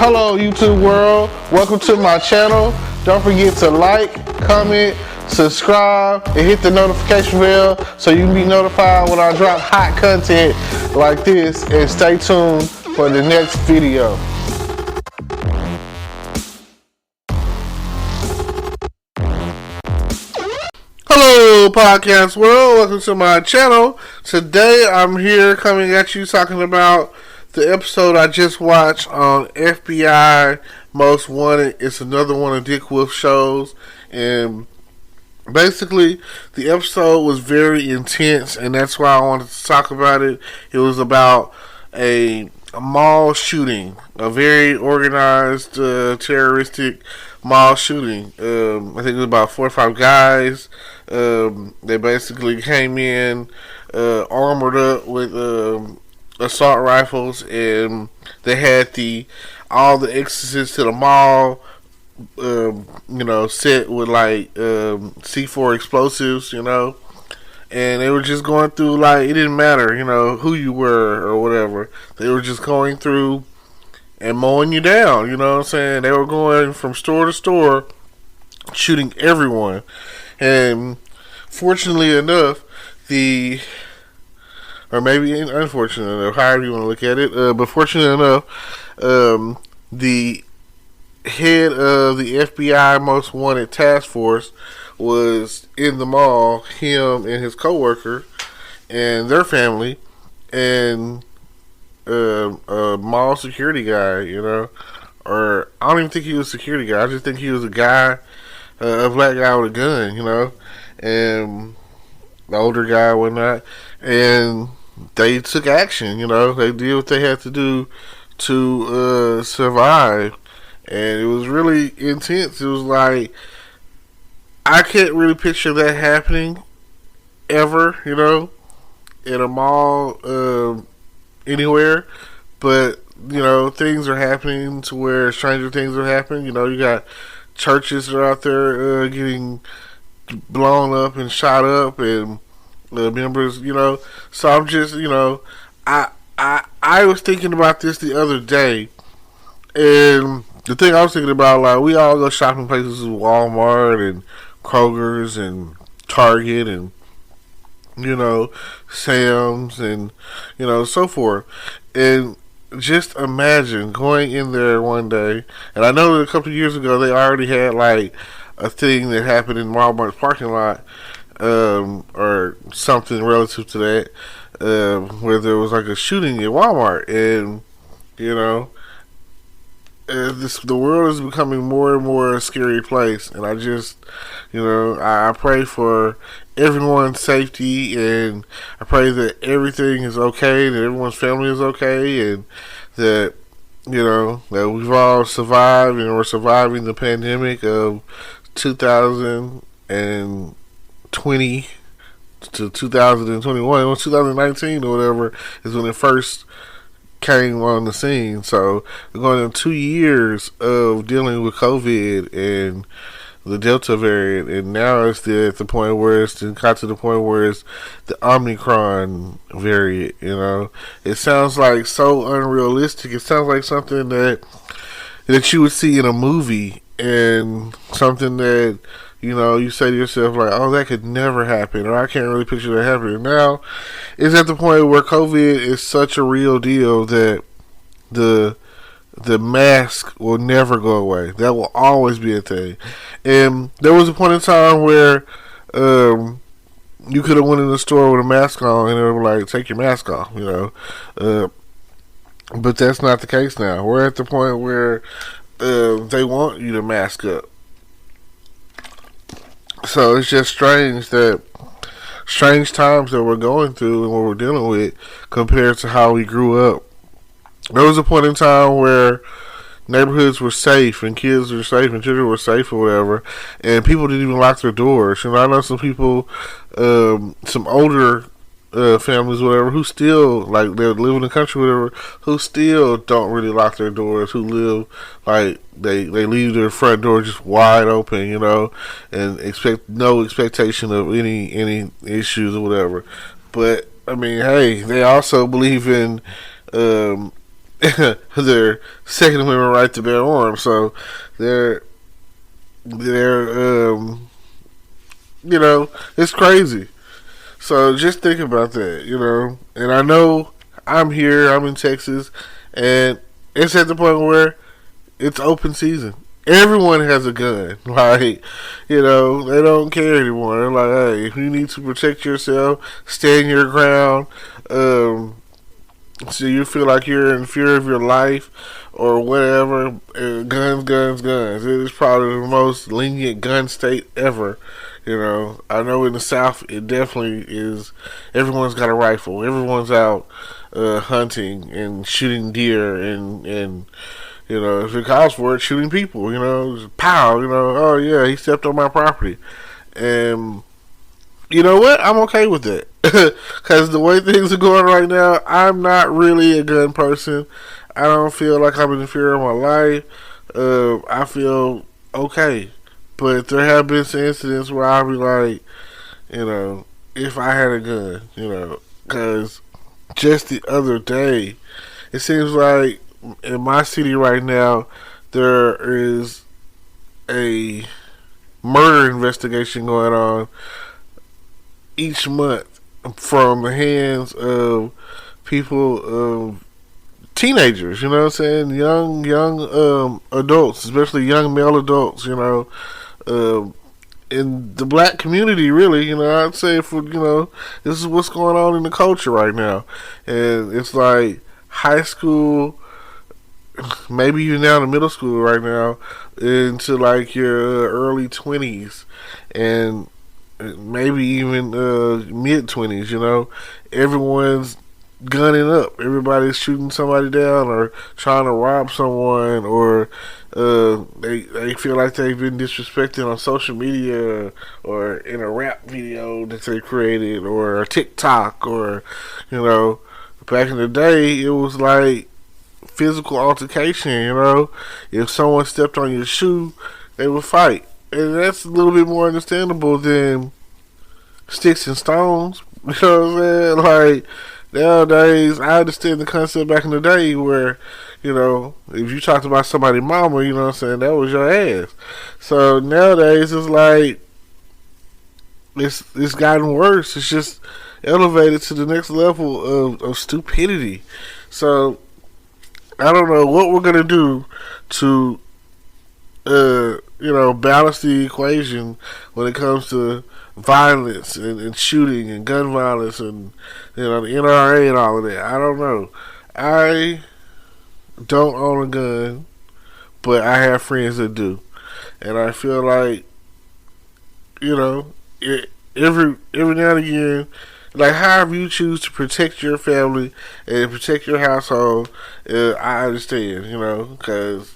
Hello YouTube world, welcome to my channel. Don't forget to like, comment, subscribe, and hit the notification bell so you can be notified when I drop hot content like this, and stay tuned for the next video. Hello podcast world, welcome to my channel. Today I'm here coming at you talking about the episode I just watched on FBI Most Wanted. It's another one of Twicth's shows, and basically the episode was very intense, and that's why I wanted to talk about it. It was about a mall shooting, a very organized terroristic mall shooting. I think it was about 4 or 5 guys. They basically came in armored up with assault rifles, and they had all the exits to the mall set with like C4 explosives, and they were just going through, like, it didn't matter who you were or whatever. They were just going through and mowing you down, you know what I'm saying? They were going from store to store shooting everyone. And fortunately enough, or maybe unfortunate enough, however you want to look at it, but fortunate enough, the head of the FBI Most Wanted Task Force was in the mall, him and his coworker and their family, and a mall security guy, or I don't even think he was a security guy, I just think he was a guy, a black guy with a gun, and the older guy and whatnot, and they took action, they did what they had to do to survive, and it was really intense. It was like, I can't really picture that happening ever, in a mall, anywhere, but, things are happening to where stranger things are happening. You got churches that are out there getting blown up and shot up, and members, so I'm just, I was thinking about this the other day, and the thing I was thinking about, like, we all go shopping places, Walmart and Kroger's and Target and, Sam's and, so forth, and just imagine going in there one day, and I know that a couple of years ago they already had, like, a thing that happened in Walmart's parking lot, or something relative to that, where there was like a shooting at Walmart, and the world is becoming more and more a scary place, and I just, I pray for everyone's safety, and I pray that everything is okay, that everyone's family is okay, and that that we've all survived, and we're surviving the pandemic of 2020 to 2021, or 2019 or whatever is when it first came on the scene. So we're going on 2 years of dealing with COVID and the Delta variant, and now it's at the point where it's got to the point where it's the Omicron variant. It sounds like so unrealistic. It sounds like something that you would see in a movie, and something that you say to yourself, like, oh, that could never happen, or I can't really picture that happening. Now it's at the point where COVID is such a real deal that the mask will never go away. That will always be a thing. And there was a point in time where you could have went in the store with a mask on, and they were like, take your mask off, but that's not the case now. We're at the point where they want you to mask up. So it's just strange times that we're going through and what we're dealing with compared to how we grew up. There was a point in time where neighborhoods were safe, and kids were safe, and children were safe, or whatever, and people didn't even lock their doors. I know some people, some older families, whatever, who still, like, they live in the country, whatever, who still don't really lock their doors, who live, like, they leave their front door just wide open, and expect no expectation of any issues or whatever. But I mean, hey, they also believe in their Second Amendment right to bear arms. So they're it's crazy. So just think about that. And I know I'm here, I'm in Texas, and it's at the point where it's open season. Everyone has a gun. Like, they don't care anymore. They're like, hey, if you need to protect yourself, stand your ground. So you feel like you're in fear of your life or whatever. Guns, guns, guns. It is probably the most lenient gun state ever. I know in the South it definitely is. Everyone's got a rifle. Everyone's out hunting and shooting deer and if it calls for it, shooting people. Pow. Oh yeah, he stepped on my property, and you know what? I'm okay with that. Because the way things are going right now, I'm not really a gun person. I don't feel like I'm in fear of my life. I feel okay. But there have been some incidents where I'll be like, if I had a gun, because just the other day, it seems like in my city right now, there is a murder investigation going on each month from the hands of people, teenagers, you know what I'm saying? Young adults, especially young male adults, in the black community, really, I'd say this is what's going on in the culture right now. And it's like high school, maybe you're now in middle school right now, into like your early 20s, and maybe even mid 20s. Everyone's gunning up. Everybody's shooting somebody down or trying to rob someone, or they feel like they've been disrespected on social media or in a rap video that they created or a TikTok, or back in the day it was like physical altercation. If someone stepped on your shoe, they would fight, and that's a little bit more understandable than sticks and stones. You know what I'm saying? Like, nowadays, I understand the concept back in the day where, if you talked about somebody's mama, you know what I'm saying, that was your ass. So nowadays, it's like, it's gotten worse. It's just elevated to the next level of stupidity. So, I don't know what we're going to do to, balance the equation when it comes to violence and shooting and gun violence and the NRA and all of that. I don't know. I don't own a gun, but I have friends that do, and I feel like every now and again, like however you choose to protect your family and protect your household, I understand, because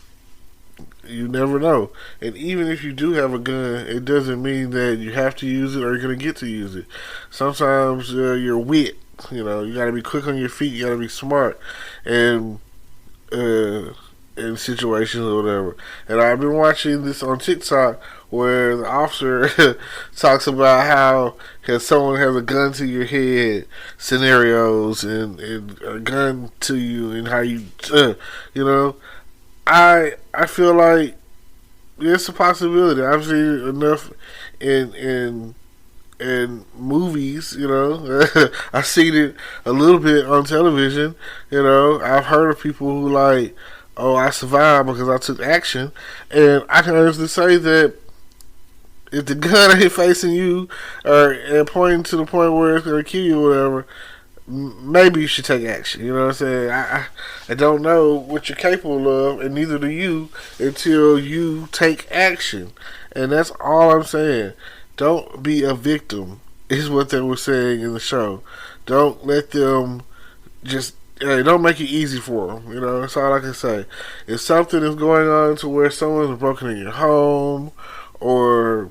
you never know. And even if you do have a gun, it doesn't mean that you have to use it or you're going to get to use it. Sometimes you're wit. You got to be quick on your feet. You got to be smart. And in situations or whatever. And I've been watching this on TikTok where the officer talks about how someone has a gun to your head scenarios and a gun to you and how you, I feel like it's a possibility. I've seen it enough in movies, I've seen it a little bit on television, I've heard of people who like, oh, I survived because I took action, and I can honestly say that if the gun ain't facing you or pointing to the point where it's going to kill you or whatever, maybe you should take action. You know what I'm saying? I don't know what you're capable of, and neither do you until you take action. And that's all I'm saying. Don't be a victim, is what they were saying in the show. Don't let them don't make it easy for them. That's all I can say. If something is going on to where someone's broken in your home, or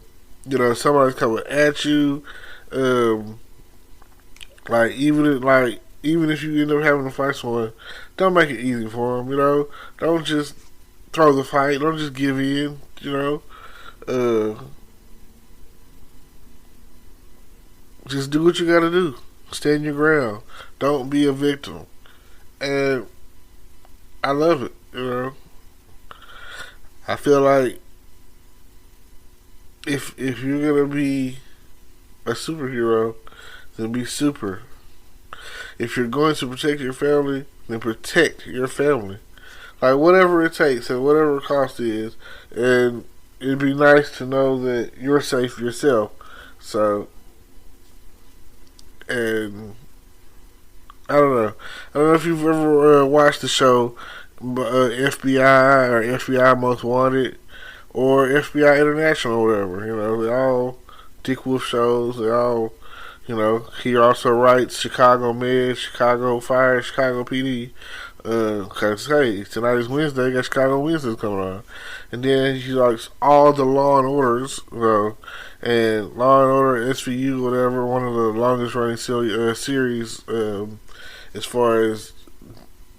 somebody's coming at you, even if you end up having to fight someone, don't make it easy for them. Don't just throw the fight. Don't just give in. Just do what you gotta do. Stand your ground. Don't be a victim. And I love it. I feel like if you're gonna be a superhero, then be super. If you're going to protect your family, then protect your family. Like whatever it takes and whatever the cost is, and it'd be nice to know that you're safe yourself. So, and I don't know. I don't know if you've ever watched the show FBI or FBI Most Wanted or FBI International or whatever. They're all Dick Wolf shows. They all, he also writes Chicago Med, Chicago Fire, Chicago PD. Cause hey, tonight is Wednesday. Got Chicago Wednesdays coming on, and then he likes all the Law and Orders, and Law and Order SVU, whatever, one of the longest running series as far as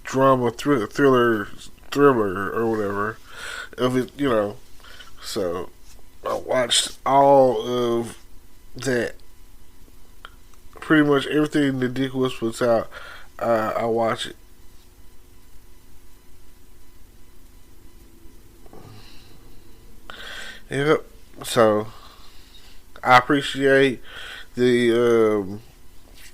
drama thriller or whatever of it. So I watched all of that. Pretty much everything that Dick Wolf puts out, I watch it. Yep. So I appreciate the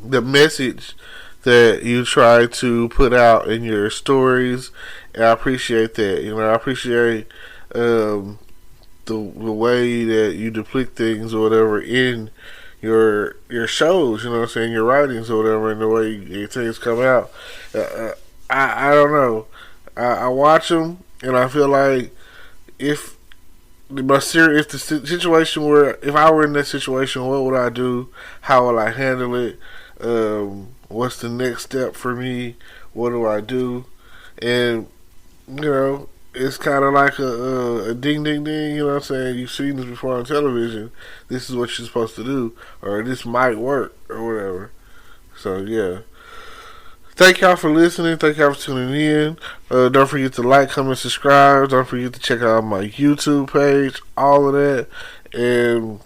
message that you try to put out in your stories. And I appreciate that. I appreciate the way that you depict things or whatever in your shows. What I'm saying, your writings or whatever, and the way things come out. I don't know. I watch them and I feel like if the situation where if I were in that situation, what would I do? How will I handle it? What's the next step for me? What do I do? And it's kind of like a ding ding ding. You know what I'm saying? You've seen this before on television. This is what you're supposed to do, or this might work, or whatever. So yeah. Thank y'all for listening. Thank y'all for tuning in. Don't forget to like, comment, subscribe. Don't forget to check out my YouTube page. All of that. And,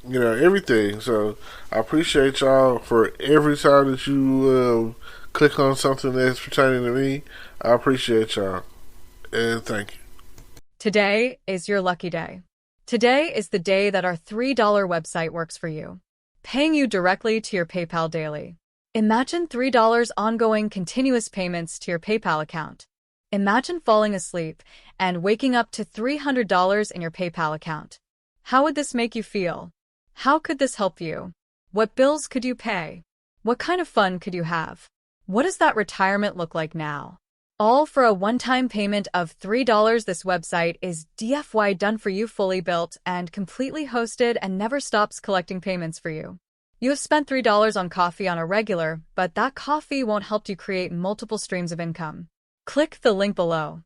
everything. So, I appreciate y'all for every time that you click on something that's pertaining to me. I appreciate y'all. And thank you. Today is your lucky day. Today is the day that our $3 website works for you, paying you directly to your PayPal daily. Imagine $3 ongoing continuous payments to your PayPal account. Imagine falling asleep and waking up to $300 in your PayPal account. How would this make you feel? How could this help you? What bills could you pay? What kind of fun could you have? What does that retirement look like now? All for a one-time payment of $3. This website is DFY done for you, fully built and completely hosted, and never stops collecting payments for you. You have spent $3 on coffee on a regular, but that coffee won't help you create multiple streams of income. Click the link below.